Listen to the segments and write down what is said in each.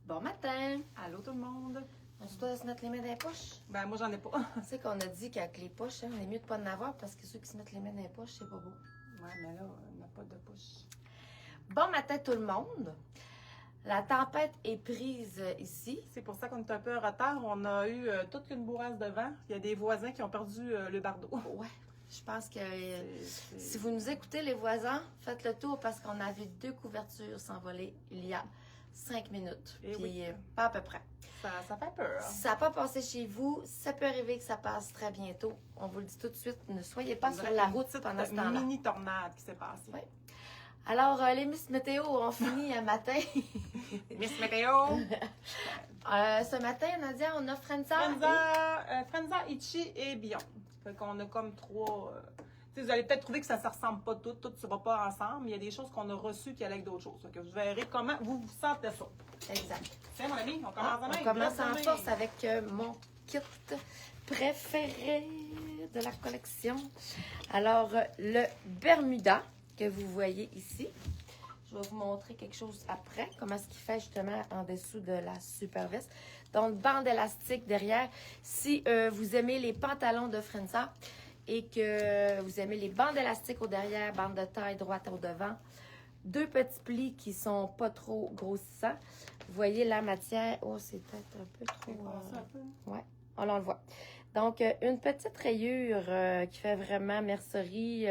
Bon matin! Allô tout le monde? On se doit se mettre les mains dans les poches? Ben moi j'en ai pas. Tu sais qu'on a dit qu'avec les poches, hein, on est mieux de pas en avoir parce que ceux qui se mettent les mains dans les poches, c'est pas beau. Ouais, mais là, on n'a pas de push. Bon matin tout le monde! La tempête est prise ici. C'est pour ça qu'on est un peu en retard. On a eu toute une bourrasque de vent. Il y a des voisins qui ont perdu le bardeau. Ouais, je pense que si vous nous écoutez les voisins, faites le tour parce qu'on a vu 2 couvertures s'envoler il y a 5 minutes. Eh Puis oui. pas à peu près. Ça fait peur. Si ça n'a pas passé chez vous, ça peut arriver que ça passe très bientôt. On vous le dit tout de suite, ne soyez pas sur la route pendant ce temps-là. Mini tornade qui s'est passée. Ouais. Alors, les Miss Météo ont fini un matin. Miss Météo! Ce matin, Nadia, on a Frenza. Frenza, Itchy et Bion. Fait qu'on a comme 3... tu sais, vous allez peut-être trouver que ça ne se ressemble pas toutes ne va pas ensemble, mais il y a des choses qu'on a reçues qui allaient avec d'autres choses. Fait que vous verrez comment vous vous sentez ça. Exact. Tiens, mon ami, on commence demain. On commence en force avec mon kit préféré de la collection. Alors, le Bermuda que vous voyez ici. Je vais vous montrer quelque chose après, comment est-ce qu'il fait justement en dessous de la super veste. Donc, bande élastique derrière. Si vous aimez les pantalons de Frenza et que vous aimez les bandes élastiques au derrière, bande de taille droite au devant, 2 petits plis qui sont pas trop grossissants. Vous voyez la matière. Oh, c'est peut-être un peu trop... Ouais, on le voit. Donc, une petite rayure qui fait vraiment mercerie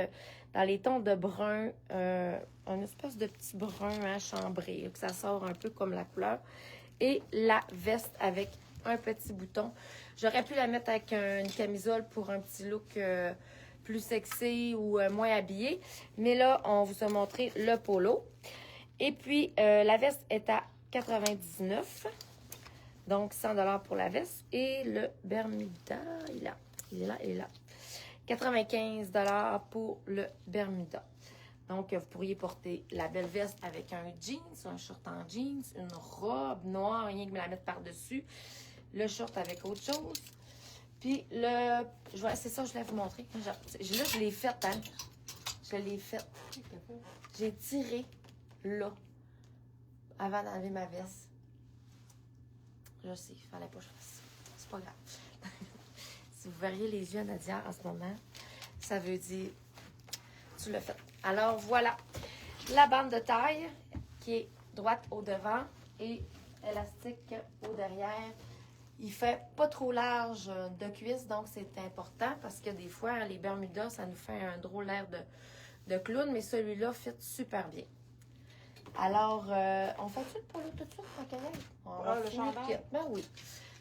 dans les tons de brun. Une espèce de petit brun chambré, que ça sort un peu comme la couleur. Et la veste avec un petit bouton. J'aurais pu la mettre avec une camisole pour un petit look plus sexy ou moins habillé. Mais là, on vous a montré le polo. Et puis, la veste est à 99. Donc, 100 $ pour la veste. Et le Bermuda, il est là. 95 $ pour le Bermuda. Donc, vous pourriez porter la belle veste avec un jeans, un short en jeans, une robe noire, rien que me la mettre par-dessus. Le short avec autre chose. Puis, c'est ça, je voulais vous montrer. Là, je l'ai faite, hein. Je l'ai faite. J'ai tiré là, avant d'enlever ma veste. Je sais, il fallait pas que je fasse ça. C'est pas grave. Si vous verriez les yeux à Nadia en ce moment, ça veut dire tu l'as fait. Alors voilà, la bande de taille qui est droite au devant et élastique au derrière. Il fait pas trop large de cuisse, donc c'est important parce que des fois, les Bermudas, ça nous fait un drôle l'air de clown, mais celui-là fit super bien. Alors, on fait-tu le polo tout de suite, en carrière? Le chandail? Ben oui.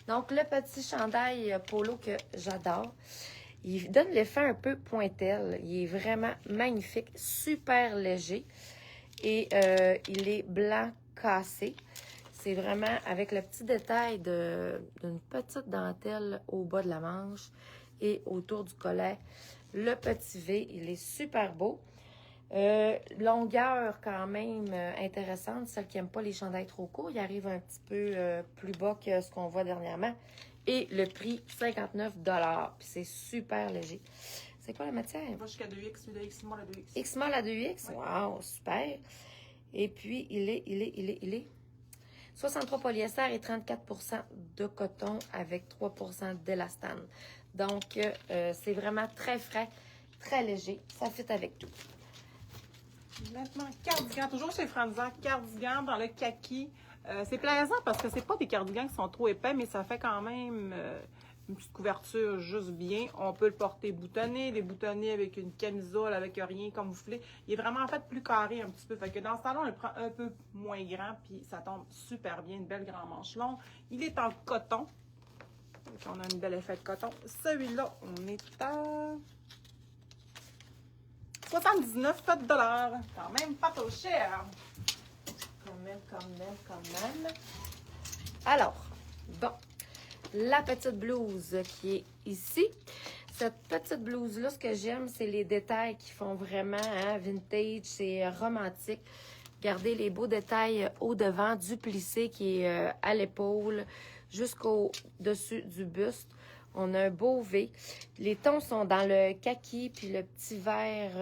Donc, le petit chandail polo que j'adore. Il donne l'effet un peu pointel. Il est vraiment magnifique, super léger. Et il est blanc cassé. C'est vraiment avec le petit détail d'une petite dentelle au bas de la manche et autour du collet. Le petit V, il est super beau. Longueur quand même intéressante. Celle qui n'aime pas les chandails trop courts, il arrive un petit peu plus bas que ce qu'on voit dernièrement. Et le prix, 59 $. Puis c'est super léger. C'est quoi la matière? Il va jusqu'à 2X, celui de X-Small à 2X. X-Small à 2X? Ouais. Wow, super. Et puis, il est 63 polyester et 34% de coton avec 3% d'élastane. Donc, c'est vraiment très frais, très léger. Ça fit avec tout. Maintenant, cardigan, toujours chez Franza, cardigan dans le kaki. C'est plaisant parce que c'est pas des cardigans qui sont trop épais, mais ça fait quand même une petite couverture juste bien. On peut le porter boutonné, déboutonné avec une camisole, avec rien comme vous voulez. Il est vraiment en fait plus carré un petit peu. Fait que dans ce temps-là, on le prend un peu moins grand, puis ça tombe super bien, une belle grande manche longue. Il est en coton. Donc, on a un bel effet de coton. Celui-là, on est à 79 $. Quand même pas trop cher. Quand même. Alors, bon, la petite blouse qui est ici. Cette petite blouse-là, ce que j'aime, c'est les détails qui font vraiment vintage, c'est romantique. Regardez les beaux détails au devant, du plissé qui est à l'épaule jusqu'au-dessus du buste. On a un beau V. Les tons sont dans le kaki puis le petit vert,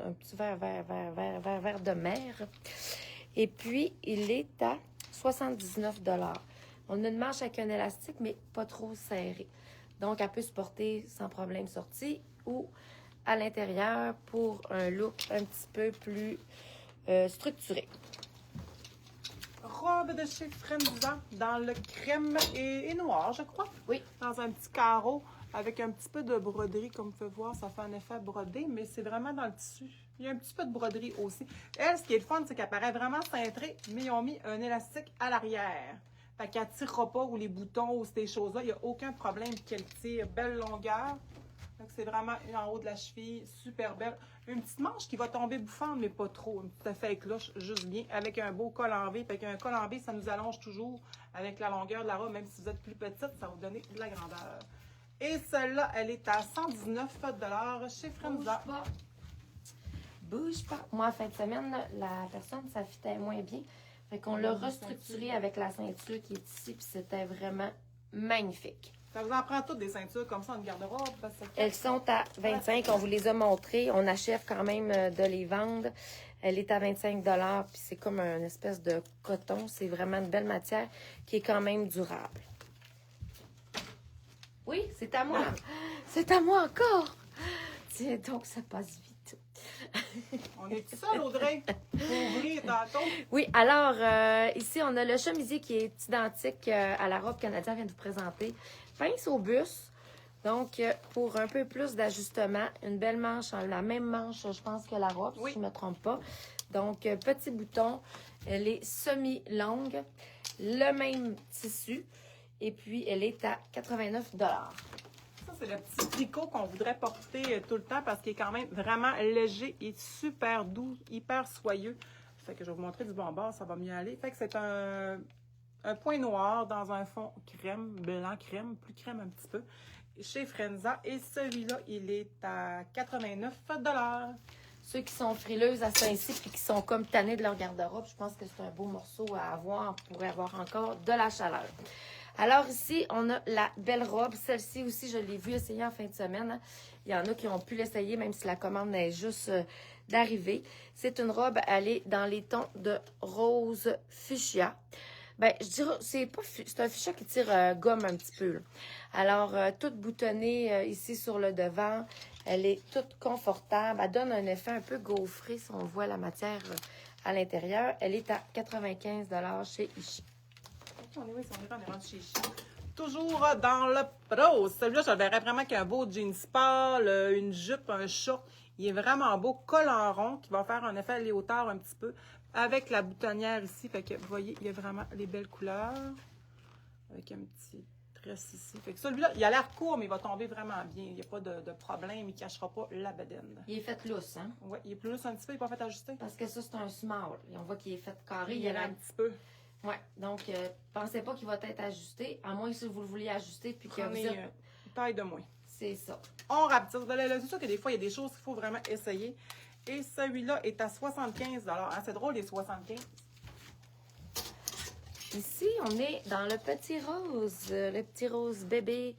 un petit vert de mer. Et puis, il est à 79 $. On a une manche avec un élastique, mais pas trop serré. Donc, elle peut se porter sans problème sortie ou à l'intérieur pour un look un petit peu plus structuré. Robe de chez Frenza dans le crème et noir, je crois. Oui. Dans un petit carreau avec un petit peu de broderie, comme vous pouvez voir, ça fait un effet brodé, mais c'est vraiment dans le tissu. Il y a un petit peu de broderie aussi. Elle, ce qui est le fun, c'est qu'elle paraît vraiment cintrée, mais ils ont mis un élastique à l'arrière. Fait qu'elle ne tirera pas, ou les boutons, ou ces choses-là, il n'y a aucun problème qu'elle tire. Belle longueur. Donc, c'est vraiment en haut de la cheville, super belle. Une petite manche qui va tomber bouffante, mais pas trop. Un petit effet cloche, juste bien, avec un beau col en V. Fait qu'un col en V, ça nous allonge toujours avec la longueur de la robe. Même si vous êtes plus petite, ça va vous donner de la grandeur. Et celle-là, elle est à 119 $ chez Frenza. Bouge pas. Bouge pas. Moi, en fin de semaine, la personne, ça fitait moins bien. Fait qu'on l'a restructuré avec la ceinture qui est ici, puis c'était vraiment magnifique. Ça vous en prend toutes des ceintures comme ça en garde-robe? Elles sont à 25, on vous les a montrées. On achève quand même de les vendre. Elle est à 25 $, puis c'est comme une espèce de coton. C'est vraiment une belle matière qui est quand même durable. Oui, c'est à moi. C'est à moi encore. Tiens, donc ça passe vite. On est tout seul, Audrey, pour ouvrir tantôt. Oui, alors, ici, on a le chemisier qui est identique à la robe canadienne vient de vous présenter. Pince au bus. Donc, pour un peu plus d'ajustement, une belle manche, la même manche, je pense, que la robe, oui, si je ne me trompe pas. Donc, petit bouton, elle est semi-longue, le même tissu, et puis elle est à 89 $. Ça, c'est le petit tricot qu'on voudrait porter tout le temps parce qu'il est quand même vraiment léger et super doux, hyper soyeux. Fait que je vais vous montrer du bon bord, ça va mieux aller. Fait que c'est un point noir dans un fond crème, blanc crème, plus crème un petit peu, chez Frenza. Et celui-là, il est à 89 $. Ceux qui sont frileuses à Saint-Cy et qui sont comme tannés de leur garde-robe, je pense que c'est un beau morceau à avoir pour avoir encore de la chaleur. Alors ici, on a la belle robe. Celle-ci aussi, je l'ai vue essayer en fin de semaine. Il y en a qui ont pu l'essayer, même si la commande est juste d'arriver. C'est une robe, elle est dans les tons de rose fuchsia. Ben, je dirais, c'est un fuchsia qui tire gomme un petit peu, là. Alors, toute boutonnée ici sur le devant. Elle est toute confortable. Elle donne un effet un peu gaufré si on voit la matière à l'intérieur. Elle est à 95 $ chez Ishi. On est rendu chez Ishi. Toujours dans le pro. Celui-là, je le verrais vraiment qu'un beau jeans pâle, une jupe, un short. Il est vraiment beau, col en rond, qui va faire un effet léotard un petit peu, avec la boutonnière ici. Fait que, vous voyez, il y a vraiment les belles couleurs. Avec un petit tresse ici. Fait que celui-là, il a l'air court, mais il va tomber vraiment bien. Il n'y a pas de problème, il ne cachera pas la bedaine. Il est fait lousse, hein? Oui, il est plus lousse un petit peu, il n'est pas fait ajuster. Parce que ça, c'est un small. Et on voit qu'il est fait carré. Il y en a un petit peu. Oui, donc, pensez pas qu'il va être ajusté, à moins que si vous le vouliez ajuster, puis que vous êtes... une taille de moins. C'est ça. On rapetisse. C'est sûr que des fois, il y a des choses qu'il faut vraiment essayer. Et celui-là est à 75 $. Ah, c'est drôle, les 75. Ici, on est dans le petit rose bébé.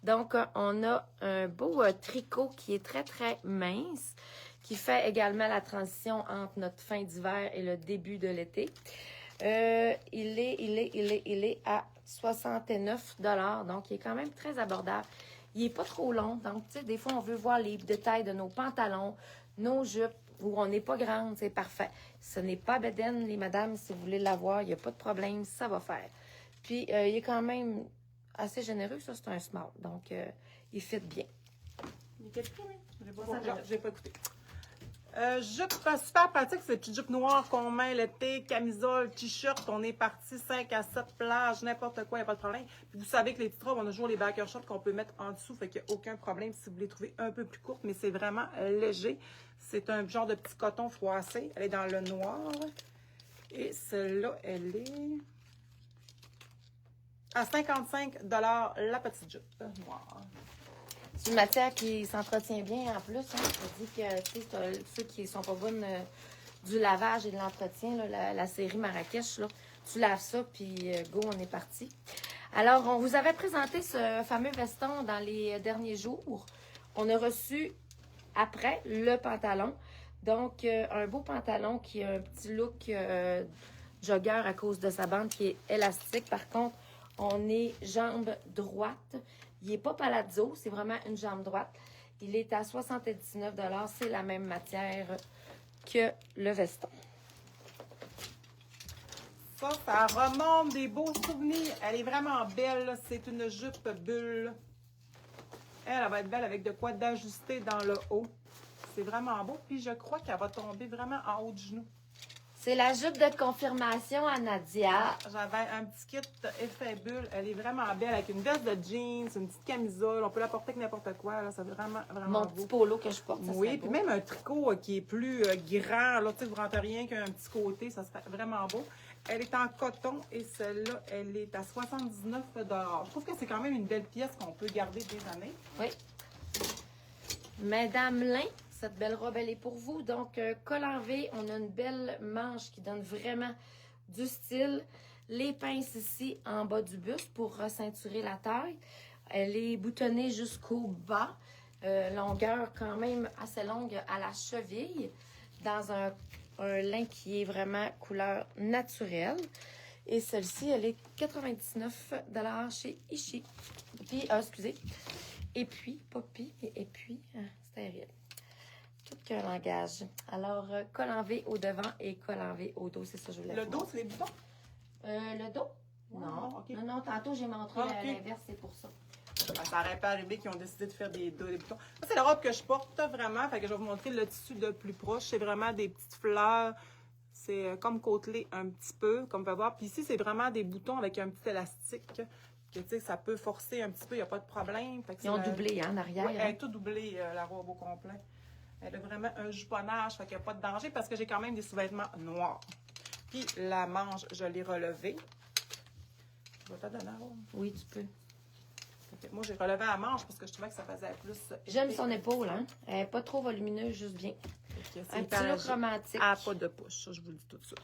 Donc, on a un beau tricot qui est très, très mince, qui fait également la transition entre notre fin d'hiver et le début de l'été. Il est à 69 $, donc il est quand même très abordable. Il n'est pas trop long, donc tu sais, des fois, on veut voir les détails de nos pantalons, nos jupes, où on n'est pas grande, c'est parfait. Ce n'est pas bedaine, les madames, si vous voulez l'avoir, il n'y a pas de problème, ça va faire. Puis, il est quand même assez généreux, ça, c'est un small, donc il fit bien. Il est quel prix, oui? Je n'ai pas écouté. Jupe super pratique, c'est une petite jupe noire qu'on met l'été, camisole, t-shirt, on est parti 5 à 7 plages, n'importe quoi, il n'y a pas de problème. Puis vous savez que les petites robes, on a toujours les backer shorts qu'on peut mettre en dessous, fait qu'il n'y a aucun problème si vous les trouvez un peu plus courtes, mais c'est vraiment léger. C'est un genre de petit coton froissé, elle est dans le noir. Et celle-là, elle est à 55 $ la petite jupe noire. C'est une matière qui s'entretient bien en plus. Hein. Je dis que ceux qui ne sont pas bonnes du lavage et de l'entretien, la série Marrakech, là, tu laves ça, puis go, on est parti. Alors, on vous avait présenté ce fameux veston dans les derniers jours. On a reçu après le pantalon. Donc, un beau pantalon qui a un petit look jogger à cause de sa bande qui est élastique. Par contre, on est jambe droite. Il n'est pas palazzo, c'est vraiment une jambe droite. Il est à 79 $. C'est la même matière que le veston. Ça remonte des beaux souvenirs. Elle est vraiment belle, là. C'est une jupe bulle. Elle va être belle avec de quoi d'ajuster dans le haut. C'est vraiment beau. Puis je crois qu'elle va tomber vraiment en haut du genou. C'est la jupe de confirmation à Nadia. J'avais un petit kit effet bulle. Elle est vraiment belle avec une veste de jeans, une petite camisole. On peut la porter avec n'importe quoi. Là. C'est vraiment Mon beau. petit polo que je porte, ça Oui, serait puis beau. même un tricot qui est plus grand. Là, tu sais, vous ne rentrez rien qu'un petit côté. Ça serait vraiment beau. Elle est en coton et celle-là, elle est à 79 $. Je trouve que c'est quand même une belle pièce qu'on peut garder des années. Oui. Madame Lin, cette belle robe, elle est pour vous. Donc, col en V, on a une belle manche qui donne vraiment du style. Les pinces ici en bas du buste pour receinturer la taille. Elle est boutonnée jusqu'au bas. Longueur quand même assez longue à la cheville. Dans un lin qui est vraiment couleur naturelle. Et celle-ci, elle est 99 $ chez Ishi. Puis, excusez. Et puis, pas puis, mais et puis, c'est terrible. Tout qu'un langage. Alors, col en V au devant et col en V au dos, c'est ça que je voulais Le vous dos, montrer. c'est les boutons? Le dos? Non. ok. Non, tantôt j'ai montré Ok. l'inverse, c'est pour ça. Ça aurait pas arrivé qu'ils ont décidé de faire des boutons. Ça, c'est la robe que je porte vraiment. Fait que je vais vous montrer le tissu de plus proche. C'est vraiment des petites fleurs. C'est comme côtelé un petit peu, comme on peut voir. Puis ici, c'est vraiment des boutons avec un petit élastique. Que, tu sais, ça peut forcer un petit peu, il n'y a pas de problème. Fait que Ils ont doublé, hein, en arrière. Oui, elle hein. est tout doublée, la robe au complet. Elle a vraiment un juponnage, fait qu'il n'y a pas de danger parce que j'ai quand même des sous-vêtements noirs. Puis la manche, je l'ai relevée. Je vais te donner la robe. Oui, tu peux. Fait que moi, j'ai relevé la manche parce que je trouvais que ça faisait plus. J'aime son épaule, hein. Elle n'est pas trop volumineuse, juste bien. Fait que c'est Un hyper petit look léger. romantique. À pas de push, ça, je vous le dis tout de suite.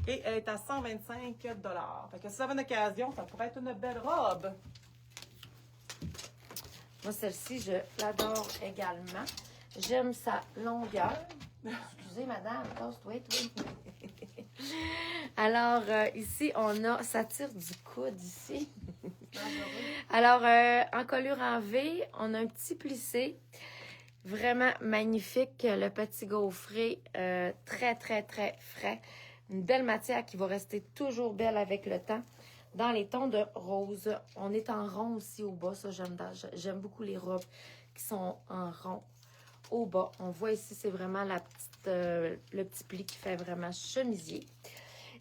Et elle est à 125 $. Fait que si ça avait une occasion, ça pourrait être une belle robe. Moi, celle-ci, je l'adore également. J'aime sa longueur. Excusez, madame, casse-toi, toi. Alors, ici, on a, ça tire du coude ici. Alors, encolure en V, on a un petit plissé. Vraiment magnifique. Le petit gaufré, très, très, très frais. Une belle matière qui va rester toujours belle avec le temps. Dans les tons de rose. On est en rond aussi au bas. Ça, j'aime beaucoup les robes qui sont en rond au bas. On voit ici, c'est vraiment la petite, le petit pli qui fait vraiment chemisier.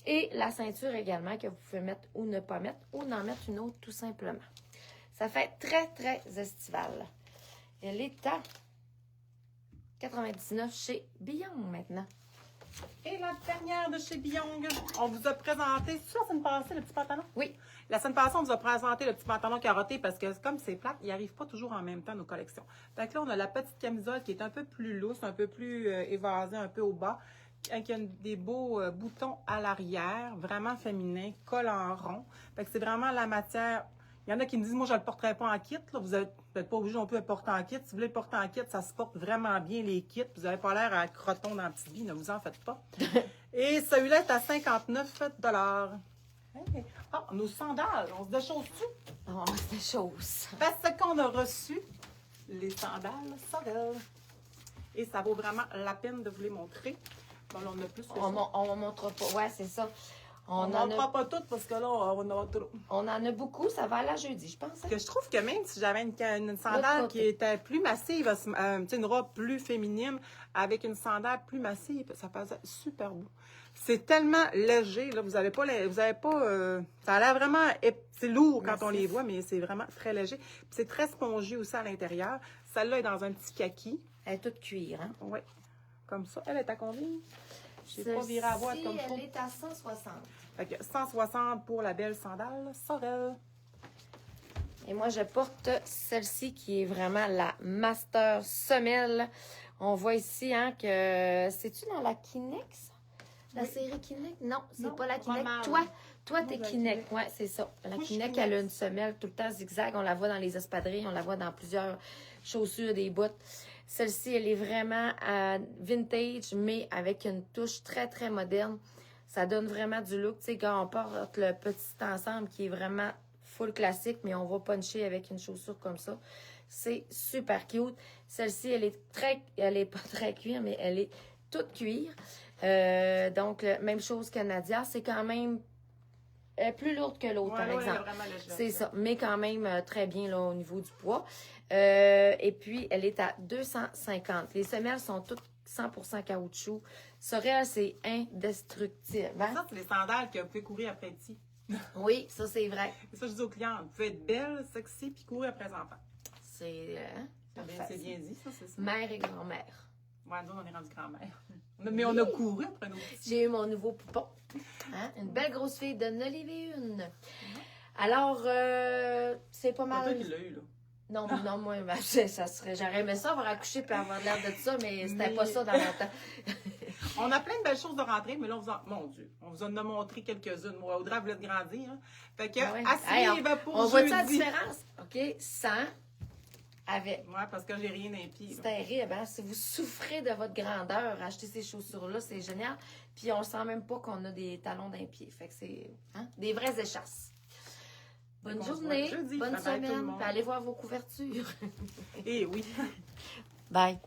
Et la ceinture également que vous pouvez mettre ou ne pas mettre ou n'en mettre une autre tout simplement. Ça fait très, très estival. Elle est à 99 chez Beyond maintenant. Et la dernière de chez Beyond, on vous a présenté, c'est la semaine passée, le petit pantalon? Oui. La semaine passée, on vous a présenté le petit pantalon carotté parce que comme c'est plate, il n'arrive pas toujours en même temps nos collections. Fait que là, on a la petite camisole qui est un peu plus lousse, un peu plus évasée, un peu au bas, avec des beaux boutons à l'arrière, vraiment féminin, col en rond. Fait que c'est vraiment la matière. Il y en a qui me disent, moi, je ne le porterai pas en kit. Là. Vous n'êtes peut-être pas obligé non plus de le porter en kit. Si vous voulez le porter en kit, ça se porte vraiment bien, les kits. Vous n'avez pas l'air à croton dans la petite vie, ne vous en faites pas. Et celui-là est à 59 $. Hey. Ah, nos sandales, on se déchausse-tu? Oh, c'est chose. Parce qu'on a reçu les sandales Sorel. Et ça vaut vraiment la peine de vous les montrer. Bon, là, on a plus que ça. On ne montre pas. Ouais, c'est ça. On en n'en a, prend pas toutes parce que là, on a trop. on en a beaucoup. Ça va à la jeudi, je pense. hein? Que je trouve que même si j'avais une L'autre sandale côté. qui était plus massive, tu sais, une robe plus féminine, avec une sandale plus massive, ça faisait super beau. C'est tellement léger, là, vous avez pas, ça a l'air vraiment, c'est lourd quand on les voit, mais c'est vraiment très léger. Puis c'est très spongieux aussi à l'intérieur. Celle-là est dans un petit kaki. Elle est toute cuir, hein? Oui, comme ça. Elle est à combien? Je n'ai pas viré à boîte comme ça. Elle est à 160. Fait que 160 pour la belle sandale Sorel. Et moi, je porte celle-ci qui est vraiment la Master Semelle. On voit ici hein, que... C'est-tu dans la Kinex? La série Kinex? Non, c'est Non, pas la Kinex. Roman. Toi, Moi, t'es j'ai la Kinex. Kinex. Ouais, c'est ça. La Moi, je suis Kinex, Kinex. elle a une semelle tout le temps zigzag. On la voit dans les espadrilles, on la voit dans plusieurs chaussures, des bottes. Celle-ci, elle est vraiment vintage, mais avec une touche très, très moderne. Ça donne vraiment du look. Tu sais, quand on porte le petit ensemble qui est vraiment full classique, mais on va puncher avec une chaussure comme ça. C'est super cute. Celle-ci, elle est pas très cuir, mais elle est toute cuir. Donc, même chose que Nadia. C'est quand même plus lourde que l'autre, par exemple. C'est ça, mais quand même très bien là, au niveau du poids. Et puis, elle est à 250. Les semelles sont toutes 100% caoutchouc. Sorel, c'est indestructible. Hein? Ça, c'est les sandales que vous pouvez courir après petit. Oui, ça, c'est vrai. Et ça, je dis aux clients, vous pouvez être belle, sexy, puis courir après les enfants. C'est C'est bien dit, ça, c'est ça. Mère et grand-mère. Ouais, nous, on est rendu grand-mère. Mais on a couru après nos petits. J'ai eu mon nouveau poupon. Hein? Une belle grosse fille de 9 livres et une. Alors, c'est pas mal. C'est toi qui l'as eu, là. Non, non, moi, ben, j'aurais aimé ça avoir accouché et avoir l'air de ça, mais c'était pas ça dans mon temps. On a plein de belles choses de rentrer, mais là, mon Dieu, on vous en a montré quelques-unes. Moi, Audrey voulait te grandir. Hein? Fait que, Ouais. asseyez-vous pour on jeudi. voit la différence? OK? Sans, avec. Ouais, parce que j'ai rien dans les pieds. C'est terrible, hein? Si vous souffrez de votre grandeur, achetez ces chaussures-là, c'est génial. Puis on sent même pas qu'on a des talons d'un pied. Fait que c'est des vraies échasses. Bonne journée, bonne semaine. Puis allez voir vos couvertures. Eh oui. Bye.